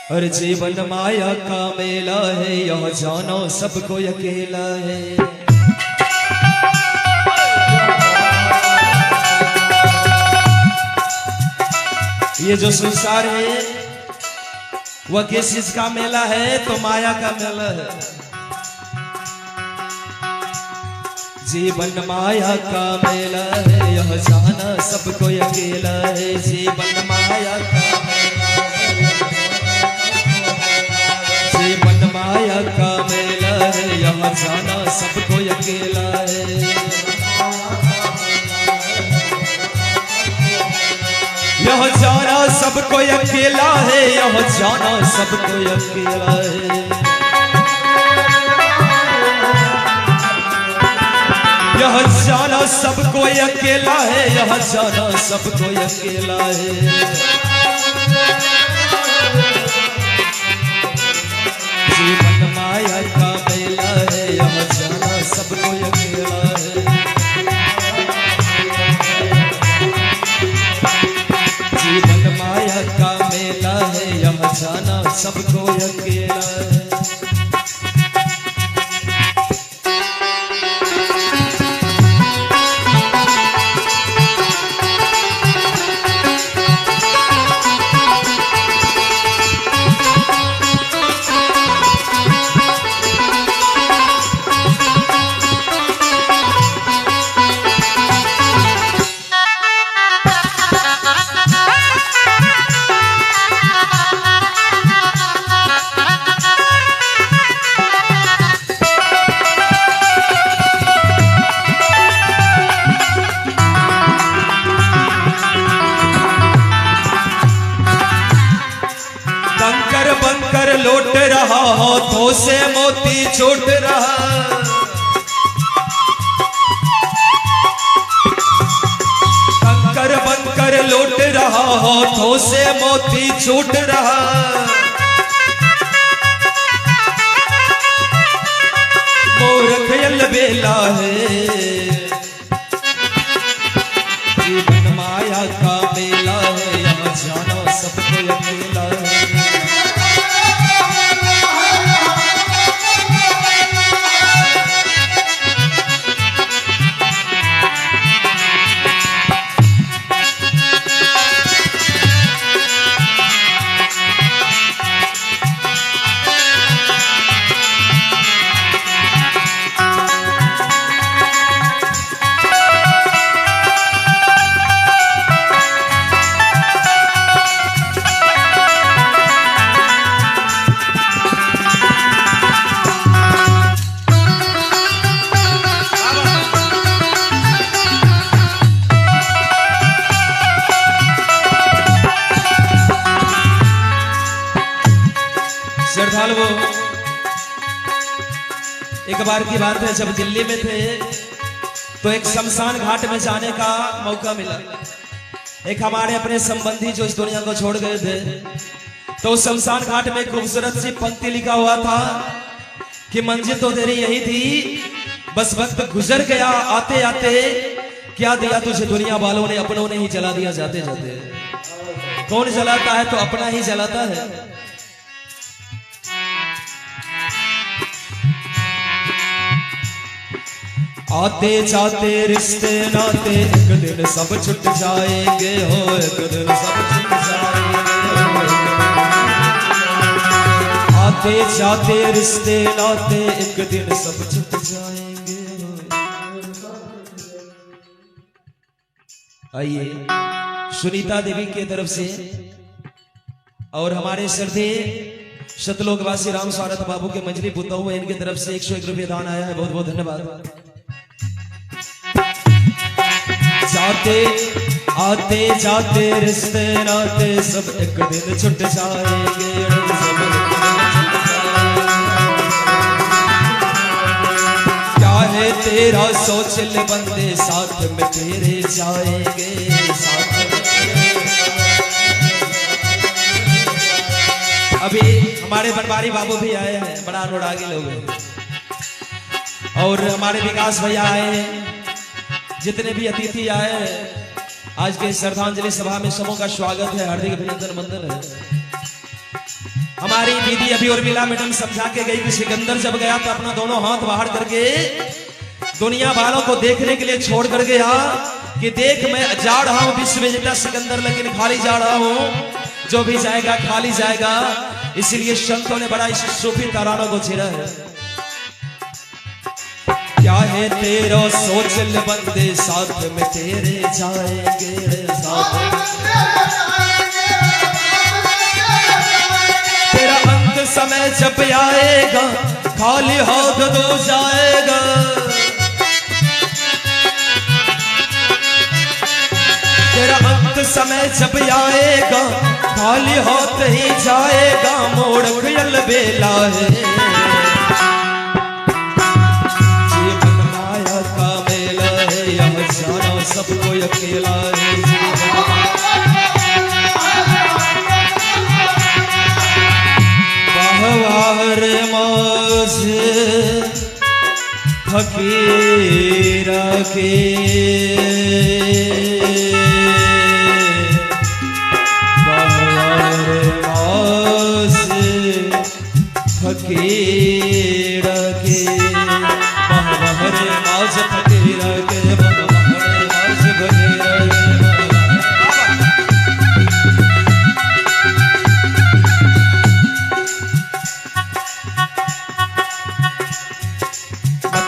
हर जीवन माया का मेला है, यह जानो सबको अकेला है। ये जो संसार है वह किस चीज का मेला है? तो माया का मेला है। जीवन माया का मेला है, यह जाना सबको अकेला है। जीवन माया का मेला है, जीवन माया का मेला है, यह जाना सबको अकेला है। यह जाना सबको अकेला है, यह जाना सबको अकेला है। यह जाना सबको अकेला है, यह जाना सबको अकेला है। जीवन माया का मेला है, यह जाना सबको अकेला है। जीवन माया का मेला है, यह जाना सबको अकेला है। लौट रहा हाथों से मोती छूट रहा। कंकर बनकर लौट रहा हाथों से मोती छूट रहा। मूर्ख अलबेला है, जीवन माया का मेला है, यहाँ जाना सबको अकेला है। श्रद्धालुओं, एक बार की बात है, जब दिल्ली में थे तो एक शमशान घाट में जाने का मौका मिला। एक हमारे अपने संबंधी जो इस दुनिया को छोड़ गए थे, तो उस शमशान घाट में खूबसूरत सी पंक्ति लिखा हुआ था कि मंजिल तो तेरी यही थी, बस वक्त गुजर गया आते आते, क्या दिया तुझे दुनिया वालों ने, अपनों ने ही जला दिया जाते जाते। कौन जलाता है? तो अपना ही जलाता है। आते जाते रिश्ते नाते एक दिन सब छूट जाएंगे हो, एक दिन सब छूट जाएंगे। आते जाते रिश्ते नाते एक दिन सब छूट जाएंगे हो। आइए सुनीता देवी की तरफ से और हमारे श्रद्धेय शतलोकवासी राम स्वागत बाबू के मंजरी पुता हुए, इनकी तरफ से 101 रुपये दान आया है। बहुत बहुत धन्यवाद। जाते आते जाते रिश्ते नाते सब एक दिन छूट जाएंगे, सब क्या है तेरा सोच ले बंदे, साथ में तेरे जाएंगे, साथ में तेरे। अभी हमारे बनवारी बाबू भी आए हैं, बड़ा अनुरागी लोग हैं, और हमारे विकास भैया आए हैं। जितने भी अतिथि आए आज के श्रद्धांजलि सभा में सबों का स्वागत है, हार्दिक अभिनंदन वंदन है। हमारी दीदी अभी उर्मिला मैडम समझा के गई कि सिकंदर जब गया तो अपना दोनों हाथ बाहर करके दुनिया वालों को देखने के लिए छोड़ कर गया कि देख मैं जा रहा हूं विश्व विजेता सिकंदर, लेकिन खाली जा रहा हूं, जो भी जाएगा खाली जाएगा। इसलिए संतों ने बड़ा इस सूफी तरानों को छेड़ा है। क्या है तेरा सोच ले बंदे, साथ में तेरे जाएंगे साथ, तेरा अंत समय जब आएगा खाली हाथ दो जाएगा। तेरा अंत समय जब आएगा खाली हाथ ही जाएगा, मोड़ खुयल बेला है जीवन माया का मेला है, यह जाना सबको अकेला है। वाहवार मौज फकीर के, वाहवार मौज फकीर के, वाहवार मौज फकीर के, वाहवार मौज फकीर के।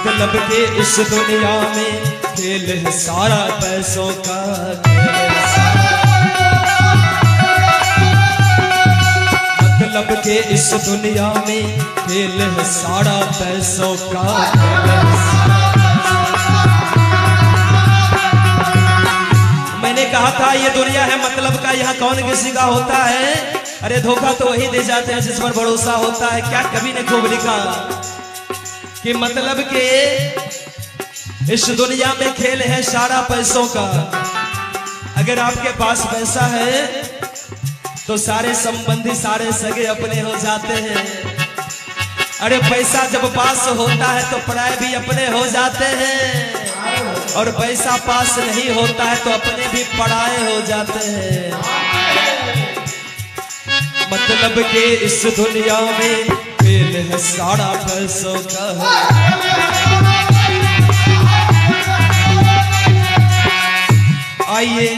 मतलब के इस दुनिया में खेल है सारा पैसों का खेल है, मतलब के इस दुनिया में खेल है सारा पैसों का खेल है। मैंने कहा था ये दुनिया है मतलब का, यहाँ कौन किसी का होता है? अरे धोखा तो वही दे जाते हैं जिस पर भरोसा होता है। क्या कवि ने खूब लिखा कि मतलब के इस दुनिया में खेल है सारा पैसों का। अगर आपके पास पैसा है तो सारे संबंधी सारे सगे अपने हो जाते हैं। अरे पैसा जब पास होता है तो पराए भी अपने हो जाते हैं, और पैसा पास नहीं होता है तो अपने भी पराए हो जाते हैं। मतलब के इस दुनिया में खेल है सारा पैसों का। आइए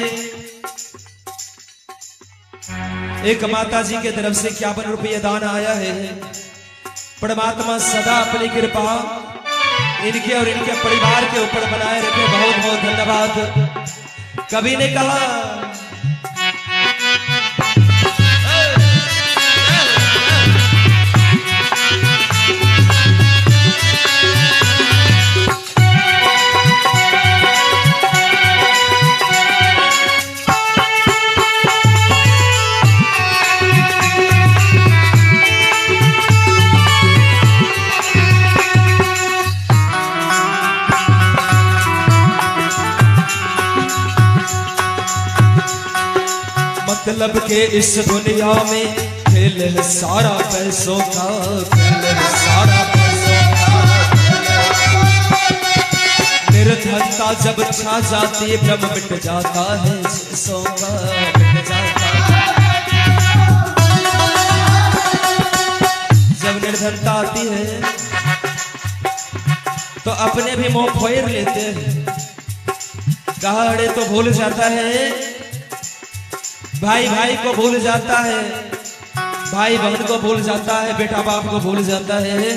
एक माता जी के तरफ से 51 रुपये दान आया है। परमात्मा सदा अपनी कृपा इनके और इनके परिवार के ऊपर बनाए रखे। बहुत बहुत धन्यवाद। कवि ने कहा मतलब के इस दुनिया में खेल है सारा पैसों का, खेल है सारा पैसों का। निर्धनता जब छा जाती भ्रम मिट जाता है, शीशों का मिट जाता है। जब निर्धनता आती है तो अपने भी मुंह फोड़ लेते हैं। कहा अरे तो भूल जाता है, भाई भाई को भूल जाता है, भाई बहन को भूल जाता है, बेटा बाप को भूल जाता है।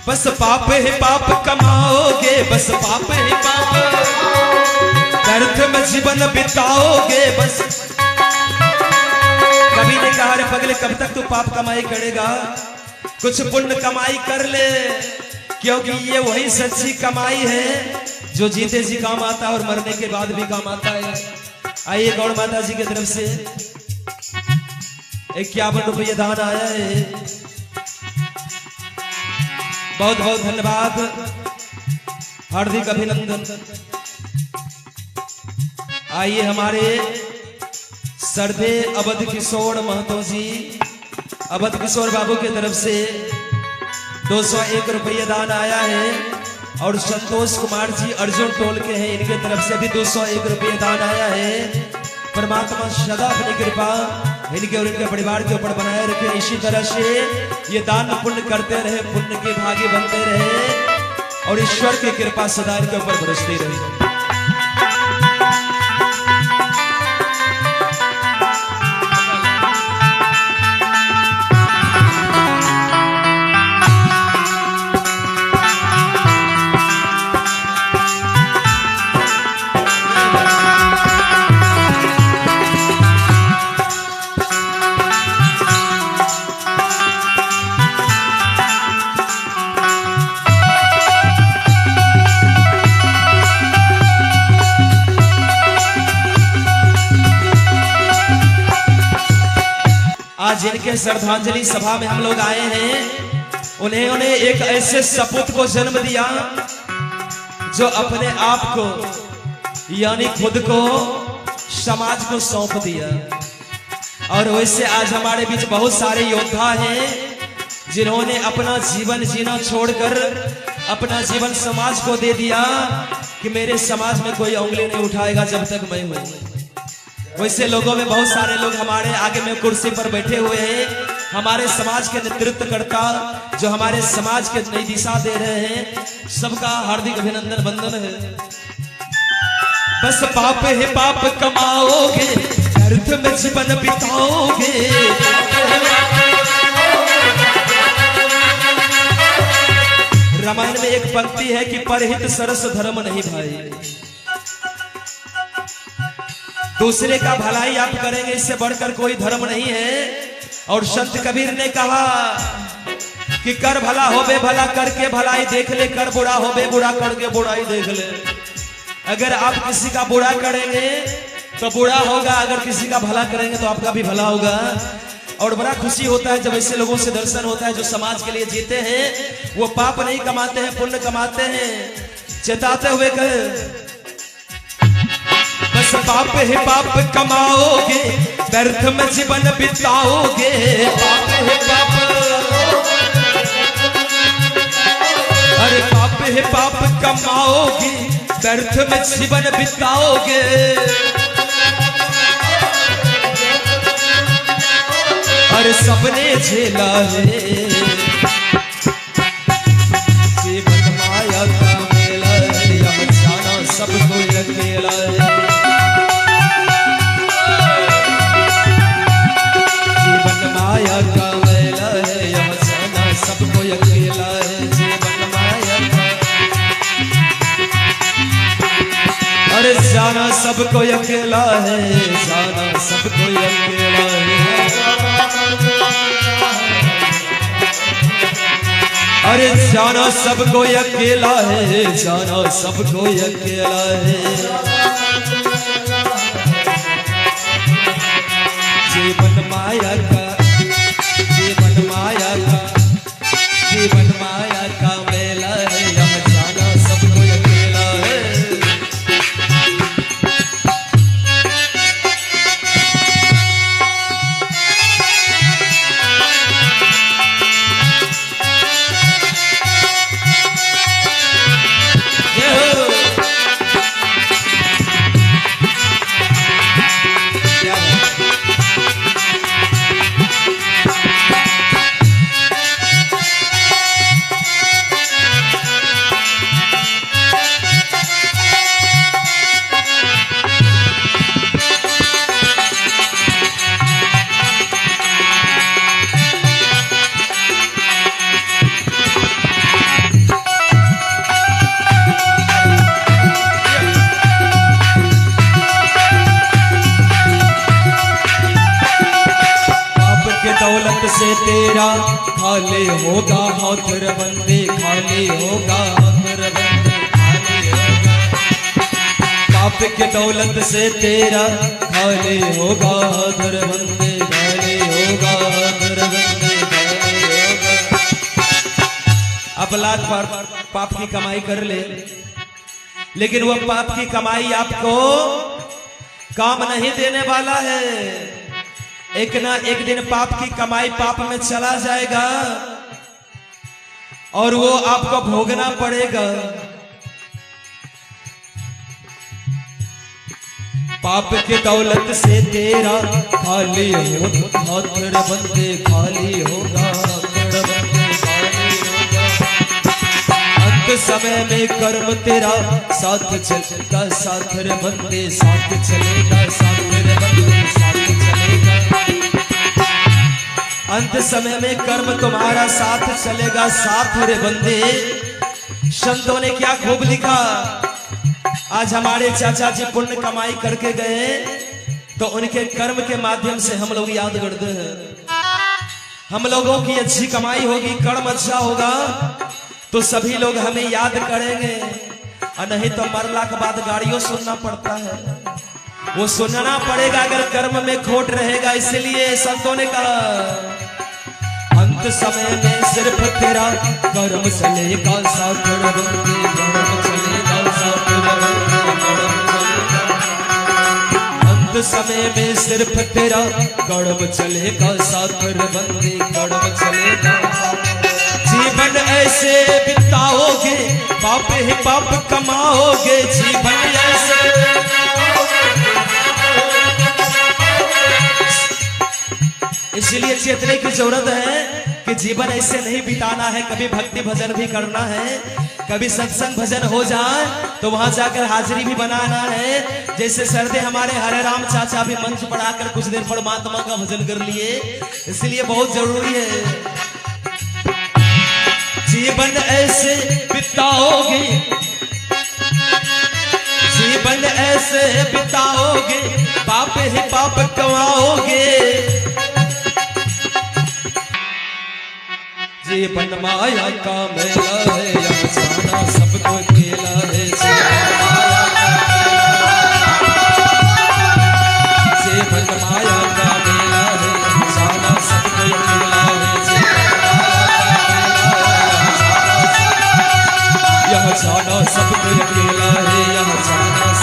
बस पाप ही पाप कमाओगे, बस पाप ही पाप व्यर्थ में जीवन बिताओगे। बस कभी ने कहा रे पगले कब तक तू पाप कमाई करेगा, कुछ पुण्य कमाई कर ले, क्योंकि ये वही सच्ची कमाई है जो जीते जी काम आता है और मरने के बाद भी काम आता है। आइए गौड़ माता जी की तरफ से 51 रुपये दान आया है। बहुत बहुत धन्यवाद, हार्दिक अभिनंदन। आइए हमारे सरदे अवध किशोर महतो जी, अवध किशोर बाबू की तरफ से 201 रुपये दान आया है। और संतोष कुमार जी अर्जुन टोल के हैं, इनके तरफ से भी 201 रुपये दान आया है। परमात्मा सदा अपनी कृपा इनके और इनके परिवार के ऊपर बनाए रखे। इसी तरह से ये दान पुण्य करते रहे, पुण्य के भागी बनते रहे और ईश्वर की कृपा सदा इनके ऊपर बरसती रही। आज जिनके श्रद्धांजलि सभा में हम लोग आए हैं, उन्हें एक ऐसे सपूत को जन्म दिया जो अपने आप को यानी खुद को समाज को सौंप दिया। और वैसे आज हमारे बीच बहुत सारे योद्धा हैं जिन्होंने अपना जीवन जीना छोड़कर अपना जीवन समाज को दे दिया कि मेरे समाज में कोई उंगली नहीं उठाएगा जब तक मैं हूं। वैसे लोगों में बहुत सारे लोग हमारे आगे में कुर्सी पर बैठे हुए हैं, हमारे समाज के नेतृत्व करता जो हमारे समाज के नई दिशा दे रहे हैं, सबका हार्दिक अभिनंदन वंदन है। बस पाप है पाप कमाओगे, अर्थ में जीवन बिताओगे। रामायण में एक पंक्ति है कि परहित सरस धर्म नहीं भाई। दूसरे का भलाई आप करेंगे, इससे बढ़कर कोई धर्म नहीं है। और संत कबीर ने कहा कि कर भला हो बे भला करके भलाई देख ले, कर बुरा हो बे बुरा करके बुराई देख ले। अगर आप किसी का बुरा करेंगे तो बुरा होगा, अगर किसी का भला करेंगे तो आपका भी भला होगा। और बड़ा खुशी होता है जब ऐसे लोगों से दर्शन होता है जो समाज के लिए जीते हैं। वो पाप नहीं कमाते हैं, पुण्य कमाते हैं। चेताते हुए कहे बस पाप है पाप कमाओगे, व्यर्थ में जीवन बिताओगे। पाप है पाप, अरे पाप है पाप कमाओगे, व्यर्थ में जीवन बिताओगे। अरे सबने झेला है जीवन माया का मेला है, यह जाना सबको अकेला है। माया का मेला है, यह जाना सबको अकेला है। जीवन माया का, अरे जाना सबको अकेला है, जाना सबको अकेला है। अरे जाना सबको अकेला है, जाना सबको अकेला है। जीवन माया का, जीवन माया का, जीवन माया का मेला है, यह जाना सबको अकेला है। दौलत से तेरा खाली होगा हाथ रबंदे, खाली होगा हाथ रबंदे, खाली होगा। पाप के दौलत से तेरा खाली होगा हाथ रबंदे, खाली होगा हाथ रबंदे, खाली होगा। अब लाख बार पाप की कमाई कर ले, लेकिन वह पाप की कमाई आपको काम नहीं देने वाला है। एक ना एक दिन पाप की कमाई पाप में चला जाएगा और वो आपको भोगना पड़ेगा। पाप के दौलत से तेरा खाली हो हाथ रे बंदे, खाली होगा रे बंदे, खाली होगा। अंत समय में कर्म तेरा साथ चलेगा, साथ रे बंदे साथ चलेगा, साथ रे बंदे साथ चलेगा। अंत समय में कर्म तुम्हारा साथ चलेगा, साथ रे बंदे। संतों ने क्या खूब लिखा। आज हमारे चाचा जी पुण्य कमाई करके गए तो उनके कर्म के माध्यम से हम लोग याद करते हैं। हम लोगों की अच्छी कमाई होगी, कर्म अच्छा होगा तो सभी लोग हमें याद करेंगे, और नहीं तो मरला के बाद गाड़ियों सुनना पड़ता है। वो सुनना पड़ेगा अगर कर्म में खोट रहेगा। इसलिए संतों ने कहा अंत समय में सिर्फ तेरा कर्म चलेगा, साथ रे बंदे कर्म चलेगा, साथ रे बंदे कर्म चलेगा। अंत समय में सिर्फ तेरा कर्म चलेगा, साथ रे बंदे कर्म चलेगा। जीवन ऐसे बिताओगे पाप ही पाप कमाओगे, जीवन ऐसे। इसलिए चेतने की जरूरत है कि जीवन ऐसे नहीं बिताना है। कभी भक्ति भजन भी करना है, कभी सत्संग भजन हो जाए तो वहां जाकर हाजिरी भी बनाना है। जैसे सरदे हमारे हरे राम चाचा भी मंच पर आकर कुछ देर परमात्मा का भजन कर लिए, इसलिए बहुत जरूरी है। जीवन ऐसे बिताओगे, जीवन ऐसे बिताओगे पाप ही पाप कमाओगे। जीवन माया का मेला है, यहाँ जाना सबको खेला है। जीवन माया का मेला है, यहाँ जाना सबको खेला है। यहाँ जाना सबको खेला है, यहाँ जाना